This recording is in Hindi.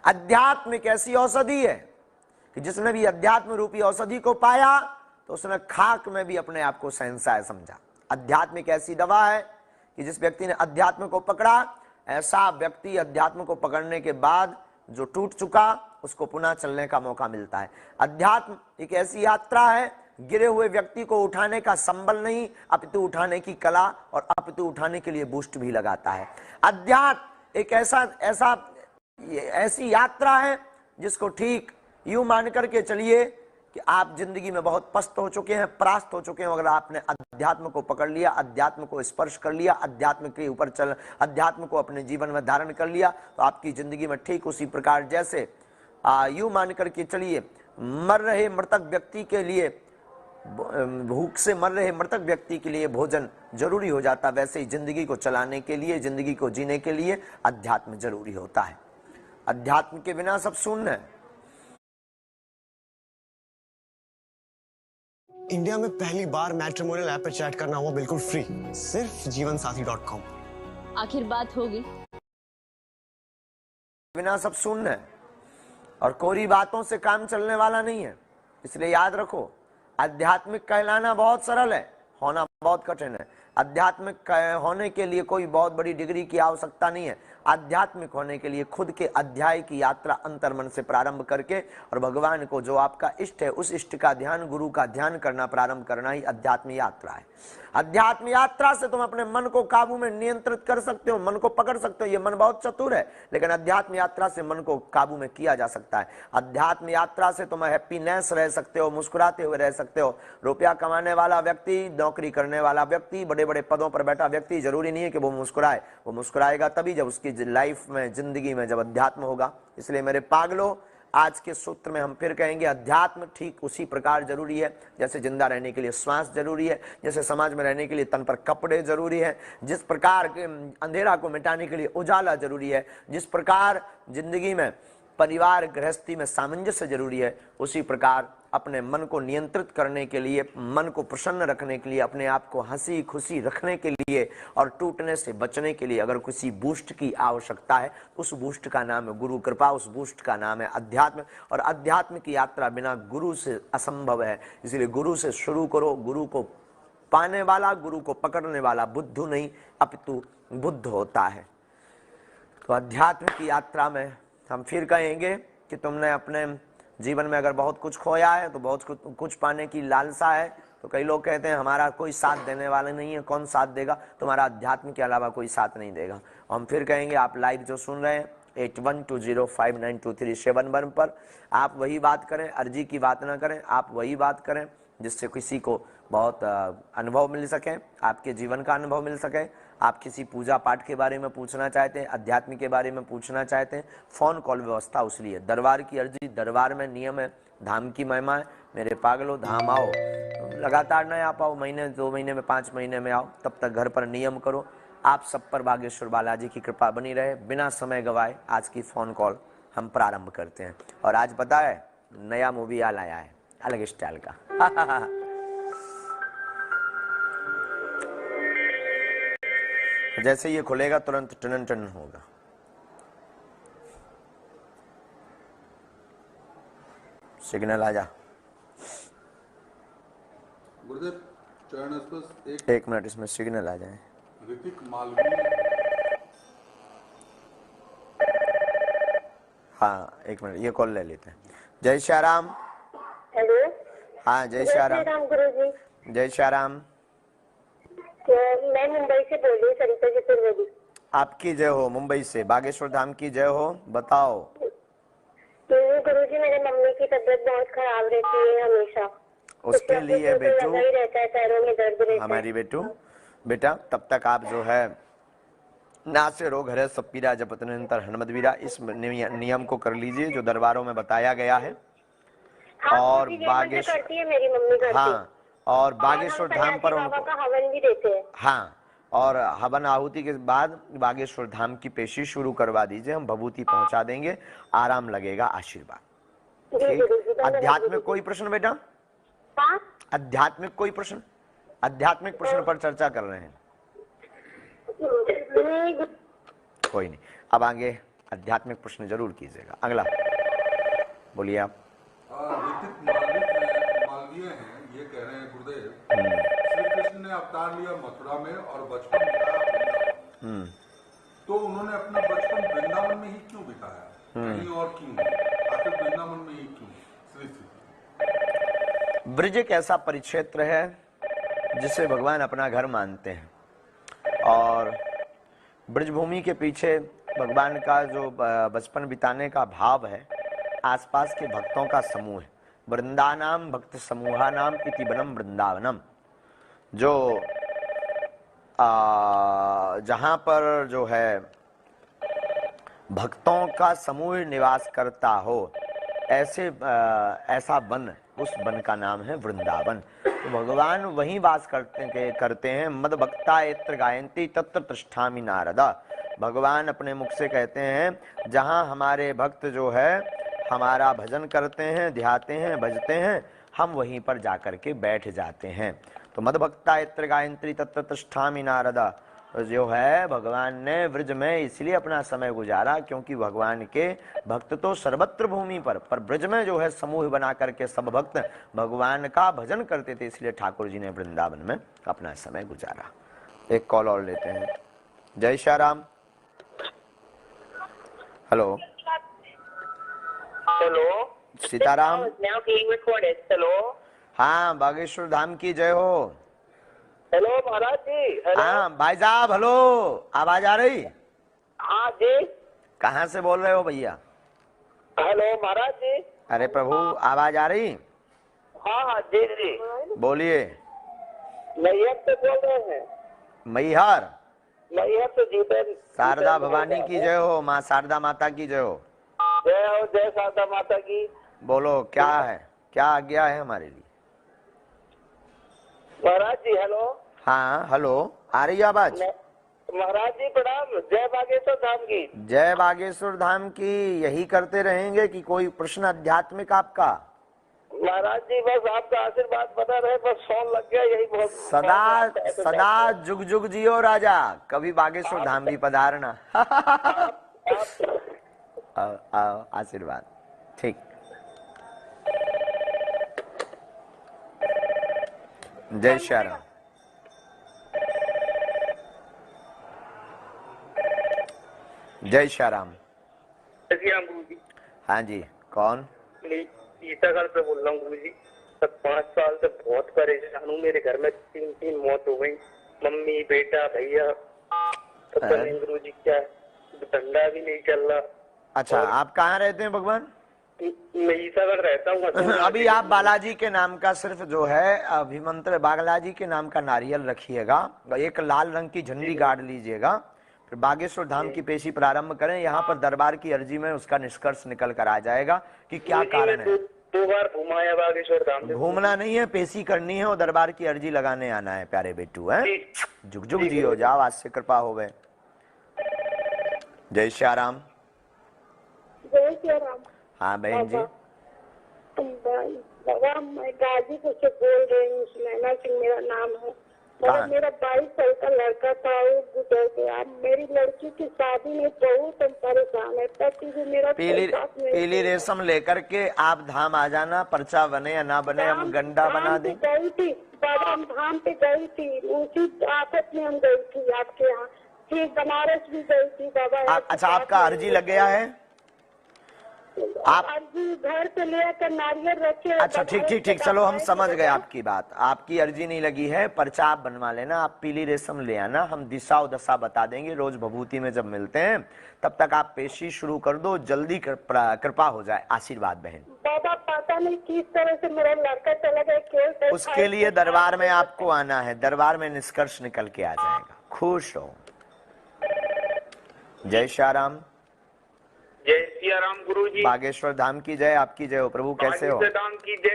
अध्यात्म एक ऐसी औषधि है कि जिसने भी अध्यात्म रूपी औषधि को पाया तो उसने खाक में भी अपने आप को शहंशाह समझा। अध्यात्म एक ऐसी दवा है कि जिस व्यक्ति ने अध्यात्म को पकड़ा, ऐसा व्यक्ति अध्यात्म को पकड़ने के बाद जो टूट चुका उसको पुनः चलने का मौका मिलता है। अध्यात्म एक ऐसी यात्रा है, गिरे हुए व्यक्ति को उठाने का संबल नहीं अपितु उठाने की कला और अपितु उठाने के लिए बूस्ट भी लगाता है। अध्यात्म एक ऐसी यात्रा है जिसको ठीक यूं मान करके चलिए कि आप जिंदगी में बहुत पस्त हो चुके हैं, परास्त हो चुके हैं। अगर आपने अध्यात्म को पकड़ लिया, अध्यात्म को स्पर्श कर लिया, अध्यात्म के ऊपर चल, अध्यात्म को अपने जीवन में धारण कर लिया, तो आपकी जिंदगी में ठीक उसी प्रकार जैसे यूं मान करके चलिए मर रहे मृतक व्यक्ति के लिए, भूख से मर रहे मृतक व्यक्ति के लिए भोजन जरूरी हो जाता, वैसे ही जिंदगी को चलाने के लिए, जिंदगी को जीने के लिए अध्यात्म जरूरी होता है। अध्यात्म के बिना सब शून्य है। इंडिया में पहली बार मैट्रिमोनियल ऐप पर चैट करना हुआ बिल्कुल फ्री, सिर्फ जीवनसाथी.com। आखिर बात होगी। बिना सब शून्य है और कोरी बातों से काम चलने वाला नहीं है। इसलिए याद रखो, आध्यात्मिक कहलाना बहुत सरल है, होना बहुत कठिन है। आध्यात्मिक होने के लिए कोई बहुत बड़ी डिग्री की आवश्यकता नहीं है। आध्यात्मिक होने के लिए खुद के अध्याय की यात्रा अंतर्मन से प्रारंभ करके और भगवान को जो आपका इष्ट है उस इष्ट का ध्यान, गुरु का ध्यान करना प्रारंभ करना ही अध्यात्म यात्रा है। अध्यात्म यात्रा से तुम अपने मन को काबू में नियंत्रित कर सकते हो, मन को पकड़ सकते हो। ये मन बहुत चतुर है, लेकिन अध्यात्म यात्रा से मन को काबू में किया जा सकता है। अध्यात्म यात्रा से तुम हैप्पीनेस रह सकते हो, मुस्कुराते हुए रह सकते हो। रुपया कमाने वाला व्यक्ति, नौकरी करने वाला व्यक्ति, बड़े बड़े पदों पर बैठा व्यक्ति, जरूरी नहीं है कि वो मुस्कुराए। वो मुस्कुराएगा तभी जब उसकी लाइफ में, जिंदगी में जब अध्यात्म होगा। इसलिए मेरे पागलों, आज के सूत्र में हम फिर कहेंगे, अध्यात्म ठीक उसी प्रकार जरूरी है जैसे जिंदा रहने के लिए श्वास जरूरी है, जैसे समाज में रहने के लिए तन पर कपड़े जरूरी है, जिस प्रकार अंधेरा को मिटाने के लिए उजाला जरूरी है, जिस प्रकार जिंदगी में परिवार गृहस्थी में सामंजस्य जरूरी है, उसी प्रकार अपने मन को नियंत्रित करने के लिए, मन को प्रसन्न रखने के लिए, अपने आप को हंसी खुशी रखने के लिए और टूटने से बचने के लिए अगर किसी बूस्ट की आवश्यकता है, उस बूस्ट का नाम है गुरु कृपा, उस बूस्ट का नाम है अध्यात्म। और अध्यात्म की यात्रा बिना गुरु से असंभव है। इसलिए गुरु से शुरू करो। गुरु को पाने वाला, गुरु को पकड़ने वाला बुद्धू नहीं अपितु बुद्ध होता है। तो अध्यात्म की यात्रा में हम फिर कहेंगे कि तुमने अपने जीवन में अगर बहुत कुछ खोया है तो बहुत कुछ पाने की लालसा है, तो कई लोग कहते हैं हमारा कोई साथ देने वाला नहीं है। कौन साथ देगा? तुम्हारा अध्यात्म के अलावा कोई साथ नहीं देगा। हम फिर कहेंगे, आप लाइव जो सुन रहे हैं 8120592371 पर आप वही बात करें, अर्जी की बात ना करें, आप वही बात करें जिससे किसी को बहुत अनुभव मिल सके, आपके जीवन का अनुभव मिल सके। आप किसी पूजा पाठ के बारे में पूछना चाहते हैं, अध्यात्म के बारे में पूछना चाहते हैं, फोन कॉल व्यवस्था उसलिए। दरबार की अर्जी, दरबार में नियम है, धाम की महिमा है। मेरे पागलों, धाम आओ, लगातार न आ पाओ, महीने 2 महीने में 5 महीने में आओ, तब तक घर पर नियम करो। आप सब पर बागेश्वर बालाजी की कृपा बनी रहे। बिना समय गवाए आज की फोन कॉल हम प्रारंभ करते हैं। और आज पता है नया मूवी आ लाया है, अलग स्टाइल का। जैसे ये खुलेगा तुरंत टन टन होगा। सिग्नल आ जा। गुरुदेव चरण स्पर्श 1 मिनट, इसमें सिग्नल आ जाए। ऋतिक मालवी। हाँ 1 मिनट, ये कॉल ले लेते हैं। जय श्री राम। हेलो। हाँ जय श्री राम। गुरुजी। जय श्री राम। मैं मुंबई से बोल रही हूँ, सरिता चतुर्वेदी। आपकी जय हो। मुंबई से बागेश्वर धाम की जय हो। बताओ। तो गुरुजी, मेरे मम्मी की तबीयत बहुत खराब रहती है हमेशा। उसके लिए बेटू, ही रहता है, पैरों में दर्द रहता है। हमारी बेटा तब तक आप जो है नासे रोग हरे सब पीरा जपत निरंतर हनुमत वीरा, इस नियम को कर लीजिए जो दरबारों में बताया गया है। हाँ, और बागेश्वर करती है मेरी मम्मी करती। हाँ, और बागेश्वर धाम पर बाबा का हवन भी देते हैं। हाँ, और हवन आहुति के बाद बागेश्वर धाम की पेशी शुरू करवा दीजिए, हम भभूति पहुंचा देंगे, आराम लगेगा, आशीर्वाद। ठीक। आध्यात्मिक कोई प्रश्न बेटा? आध्यात्मिक कोई प्रश्न? आध्यात्मिक प्रश्न पर चर्चा कर रहे हैं। कोई नहीं, अब आगे आध्यात्मिक प्रश्न जरूर कीजिएगा। अगला बोलिए आप। ऋतिक मालवीय हैं, ये कह रहे हैं गुरुदेव, श्री कृष्ण ने अवतार लिया मथुरा में और बचपन बिताया वृंदावन। तो उन्होंने अपना बचपन वृंदावन में ही क्यों बिताया, कहीं और क्यों नहीं? आखिर वृंदावन में ही क्यों? श्री श्री ब्रज एक ऐसा परिक्षेत्र है जिसे भगवान अपना घर मानते हैं, और ब्रजभूमि के पीछे भगवान का जो बचपन बिताने का भाव है, आसपास के भक्तों का समूह है। वृंदानाम भक्त समूहानाम इति वनम वृंदावनम, जो जहां पर जो है भक्तों का समूह निवास करता हो, ऐसा वन, उस वन का नाम है वृंदावन। तो भगवान वहीं वास करते हैं। मद भक्ता यत्र गायन्ति तत्र तिष्ठामि नारदा। भगवान अपने मुख से कहते हैं, जहां हमारे भक्त जो है हमारा भजन करते हैं, ध्याते हैं, भजते हैं, हम वहीं पर जाकर के बैठ जाते हैं। तो मद भक्ता यत्र गायन्ति तत्र तिष्ठामि नारदा, जो है भगवान ने व्रज में इसलिए अपना समय गुजारा क्योंकि भगवान के भक्त तो सर्वत्र भूमि पर ब्रज में जो है समूह बना करके सब भक्त भगवान का भजन करते थे, इसलिए ठाकुर जी ने वृंदावन में अपना समय गुजारा। एक कॉल और लेते हैं। जय Shri Ram. Hello hello, Sitaram. now being recorded. Hello, हाँ, बागेश्वर धाम की जय हो। हेलो महाराज जी। हेलो, हाँ भाई साहब, हेलो, आवाज आ रही? हाँ जी। कहाँ से बोल रहे हो भैया? हेलो महाराज जी। अरे प्रभु, आवाज आ रही? हाँ हाँ जी जी, बोलिए। मैहर से बोल रहे हैं। मैहर? मैहर से जीतन। शारदा भवानी की जय हो, माँ शारदा माता की जय हो। जय हो, जय शारदा माता की। बोलो, क्या है, क्या आज्ञा है हमारे लिए? महाराज जी हेलो। हाँ हेलो, आ रही है आवाज? महाराज जी प्रणाम। जय बागेश्वर धाम की। जय बागेश्वर धाम की। यही करते रहेंगे कि कोई प्रश्न आध्यात्मिक आपका? महाराज जी बस आपका आशीर्वाद बना रहे, बस फोन लग गया, यही बहुत। सदा सदा जुग जुग जियो राजा, कभी बागेश्वर धाम भी पधारना। आशीर्वाद। ठीक। जय श्री राम। जय श्री राम। गुरु जी। हाँ जी, कौन? ईसागढ़ से बोल रहा हूँ गुरु जी। 5 साल से बहुत परेशान हूँ। मेरे घर में 3 मौत हो गई, मम्मी, बेटा, भैया। पता नहीं गुरु जी क्या, धंधा भी नहीं चल रहा। अच्छा, आप कहाँ रहते हैं भगवान? मैं ईसागढ़ रहता हूँ। अभी आप बालाजी के नाम का सिर्फ जो है अभिमंत्र, बालाजी के नाम का नारियल रखिएगा, एक लाल रंग की झंडी गाड़ लीजिएगा, फिर बागेश्वर धाम की पेशी प्रारंभ करें। यहाँ पर दरबार की अर्जी में उसका निष्कर्ष निकल कर आ जाएगा कि क्या कारण है। 2 बार घुमाया बागेश्वर धाम। घूमना नहीं है, पेशी करनी है और दरबार की अर्जी लगाने आना है प्यारे बेटू। है जुग जुग जियो, जाओ, आज से कृपा हो गए। जय श्री राम। जय श्री राम। हाँ बहन जी। बाबा मैं गाजीपुर से बोल रही हूँ, सुनैना सिंह मेरा नाम है। कहाँ? मेरा 22 साल का लड़का था, वो गुजर गया। मेरी लड़की की शादी में बहुत हम परेशान है। पति भी मेरा पीली रेशम लेकर के आप धाम आ जाना, पर्चा बने या ना बने हम गंडा बना दें। गई थी बाबा, हम धाम पे गई थी, उसी आफत में हम गई थी आपके यहाँ। फिर बनारस भी गई थी बाबा। अच्छा, आपका अर्जी लग गया है? आप अर्जी घर पे लेकर नारियल रखे। अच्छा ठीक, चलो हम समझ गए आपकी बात। आपकी अर्जी नहीं लगी है, पर्चा आप बनवा लेना, आप पीली रेशम ले आना, हम दिशा और दशा बता देंगे। रोज भभूति में जब मिलते हैं तब तक आप पेशी शुरू कर दो, जल्दी कृपा हो जाए। आशीर्वाद बहन। बाबा पता नहीं किस तरह से मेरा लड़का चला गया। उसके लिए दरबार में आपको आना है, दरबार में निष्कर्ष निकल के आ जाएगा। खुश हो। जय श्री राम। जय सिया राम गुरु जी। बागेश्वर धाम की जय, आपकी जय हो। प्रभु कैसे हो? बागेश्वर धाम की जय।